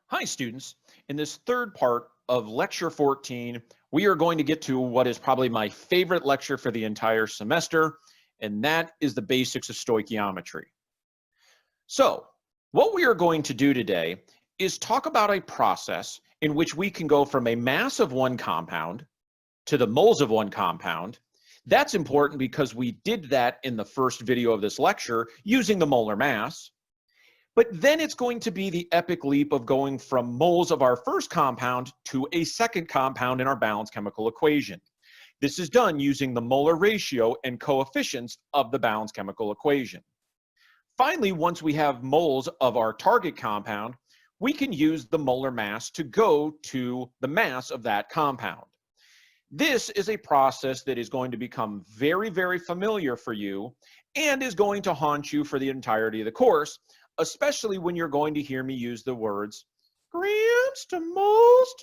Hi, students. In this third part of lecture 14, we are going to get to what is probably my favorite lecture for the entire semester, and that is the basics of stoichiometry. So, what we are going to do today is talk about a process in which we can go from a mass of one compound to the moles of one compound. That's important because we did that in the first video of this lecture using the molar mass. But then it's going to be the epic leap of going from moles of our first compound to a second compound in our balanced chemical equation. This is done using the molar ratio and coefficients of the balanced chemical equation. Finally, once we have moles of our target compound, we can use the molar mass to go to the mass of that compound. This is a process that is going to become very, very familiar for you and is going to haunt you for the entirety of the course, especially when you're going to hear me use the words grams to moles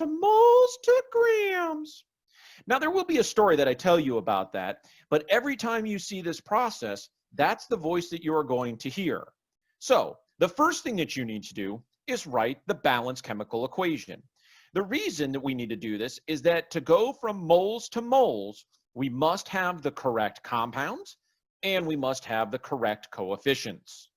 to grams. Now, there will be a story that I tell you about that, but every time you see this process, that's the voice that you are going to hear. So, the first thing that you need to do is write the balanced chemical equation. The reason that we need to do this is that to go from moles to moles, we must have the correct compounds and we must have the correct coefficients.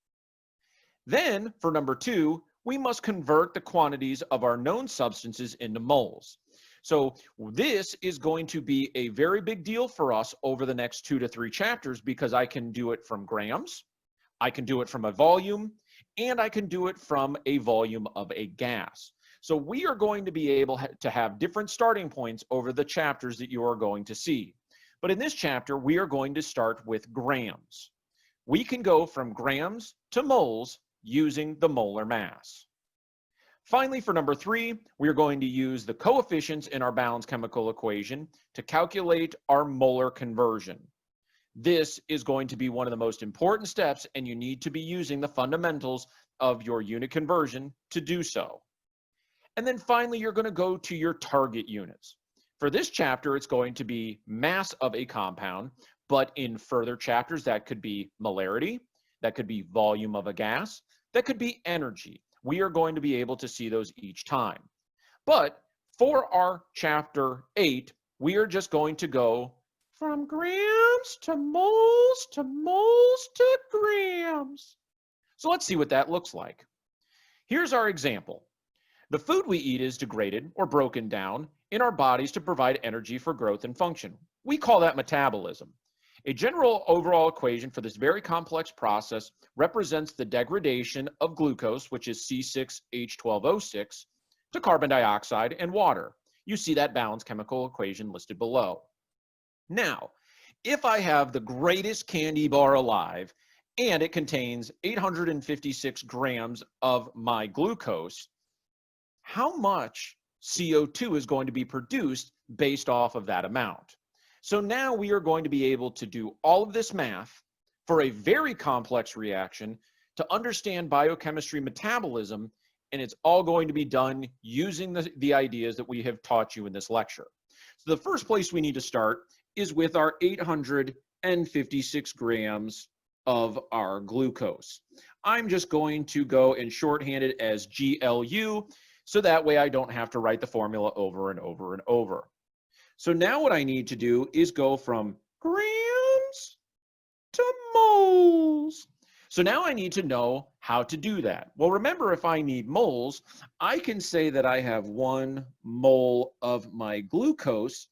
Then, for number two, we must convert the quantities of our known substances into moles. So this is going to be a very big deal for us over the next 2 to 3 chapters because I can do it from grams, I can do it from a volume, and I can do it from a volume of a gas. So we are going to be able to have different starting points over the chapters that you are going to see. But in this chapter, we are going to start with grams. We can go from grams to moles using the molar mass. Finally, for number three, we are going to use the coefficients in our balanced chemical equation to calculate our molar conversion. This is going to be one of the most important steps, and you need to be using the fundamentals of your unit conversion to do so. And then finally, you're going to go to your target units. For this chapter, it's going to be mass of a compound, but in further chapters, that could be molarity, that could be volume of a gas, that could be energy. We are going to be able to see those each time. But for our chapter 8, we are just going to go from grams to moles to grams. So let's see what that looks like. Here's our example. The food we eat is degraded or broken down in our bodies to provide energy for growth and function. We call that metabolism. A general overall equation for this very complex process represents the degradation of glucose, which is C6H12O6, to carbon dioxide and water. You see that balanced chemical equation listed below. Now, if I have the greatest candy bar alive and it contains 856 grams of my glucose, how much CO2 is going to be produced based off of that amount? So now we are going to be able to do all of this math for a very complex reaction to understand biochemistry metabolism, and it's all going to be done using the ideas that we have taught you in this lecture. So the first place we need to start is with our 856 grams of our glucose. I'm just going to go and shorthand it as GLU, so that way I don't have to write the formula over and over and over. So now what I need to do is go from grams to moles. So now I need to know how to do that. Well, remember, if I need moles, I can say that I have 1 mole of my glucose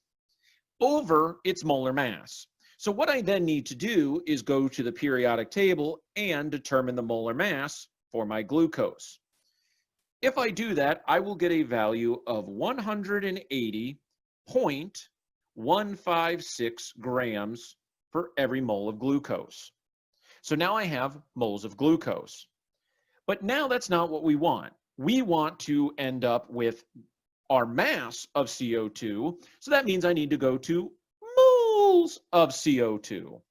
over its molar mass. So what I then need to do is go to the periodic table and determine the molar mass for my glucose. If I do that, I will get a value of 180.156 grams for every mole of glucose. So now I have moles of glucose. But now that's not what we want. We want to end up with our mass of CO2. So that means I need to go to moles of CO2.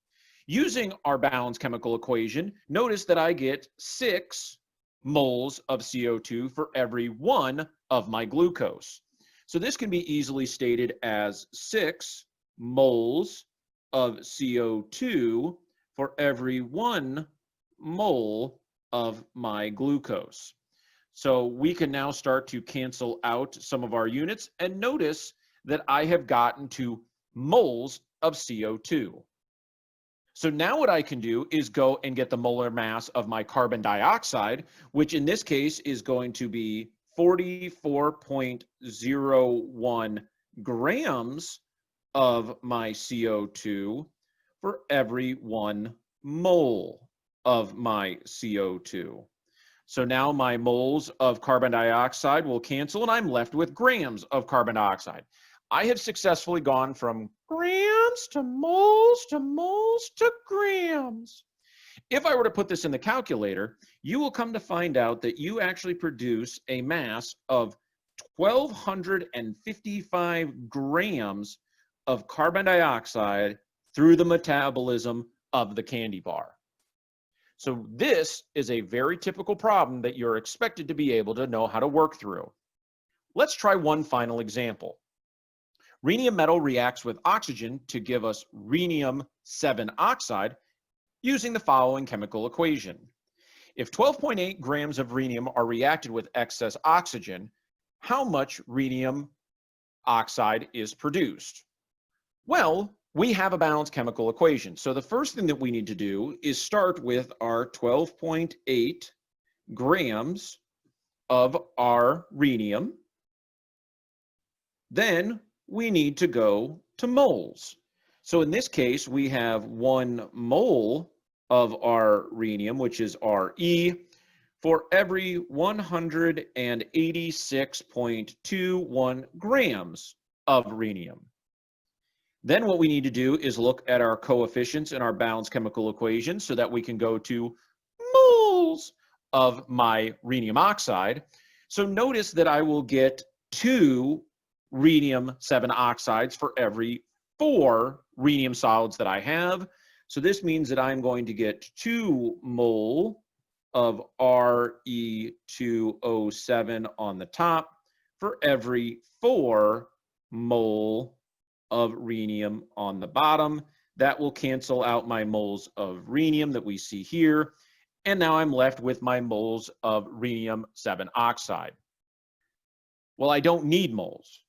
Using our balanced chemical equation, notice that I get 6 moles of CO2 for every 1 of my glucose. So this can be easily stated as 6 moles of CO2 for every 1 mole of my glucose. So we can now start to cancel out some of our units and notice that I have gotten to moles of CO2. So now what I can do is go and get the molar mass of my carbon dioxide, which in this case is going to be 44.01 grams of my CO2 for every 1 mole of my CO2. So now my moles of carbon dioxide will cancel and I'm left with grams of carbon dioxide. I have successfully gone from grams to moles to moles to grams. If I were to put this in the calculator, you will come to find out that you actually produce a mass of 1,255 grams of carbon dioxide through the metabolism of the candy bar. So this is a very typical problem that you're expected to be able to know how to work through. Let's try one final example. Rhenium metal reacts with oxygen to give us rhenium 7 oxide using the following chemical equation. If 12.8 grams of rhenium are reacted with excess oxygen, how much rhenium oxide is produced? Well, we have a balanced chemical equation. So the first thing that we need to do is start with our 12.8 grams of our rhenium. Then we need to go to moles. So in this case, we have 1 mole of our rhenium, which is Re, for every 186.21 grams of rhenium. Then what we need to do is look at our coefficients in our balanced chemical equation so that we can go to moles of my rhenium oxide. So notice that I will get 2 rhenium 7 oxides for every 4 rhenium solids that I have. So this means that I'm going to get 2 mole of Re2O7 on the top for every 4 mole of rhenium on the bottom. That will cancel out my moles of rhenium that we see here. And now I'm left with my moles of rhenium 7 oxide. Well, I don't need moles.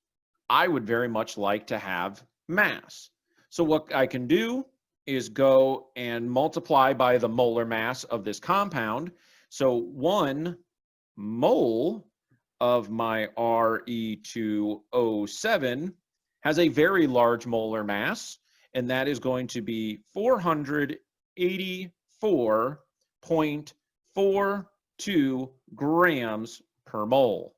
I would very much like to have mass. So what I can do is go and multiply by the molar mass of this compound. So 1 mole of my Re2O7 has a very large molar mass, and that is going to be 484.42 grams per mole.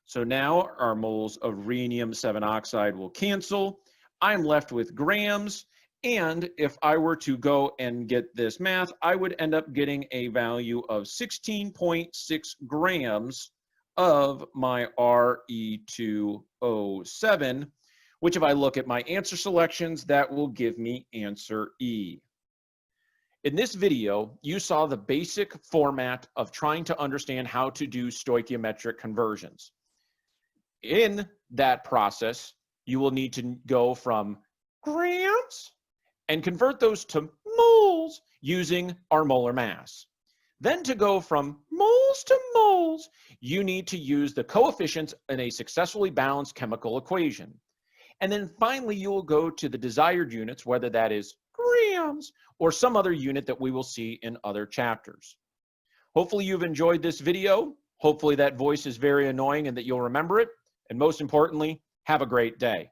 So now our moles of rhenium 7 oxide will cancel. I'm left with grams, and if I were to go and get this math, I would end up getting a value of 16.6 grams of my Re2O7, which if I look at my answer selections, that will give me answer E. In this video, you saw the basic format of trying to understand how to do stoichiometric conversions. In that process, you will need to go from grams and convert those to moles using our molar mass. Then to go from moles to moles, you need to use the coefficients in a successfully balanced chemical equation. And then finally, you will go to the desired units, whether that is grams or some other unit that we will see in other chapters. Hopefully you've enjoyed this video. Hopefully that voice is very annoying and that you'll remember it. And most importantly, have a great day.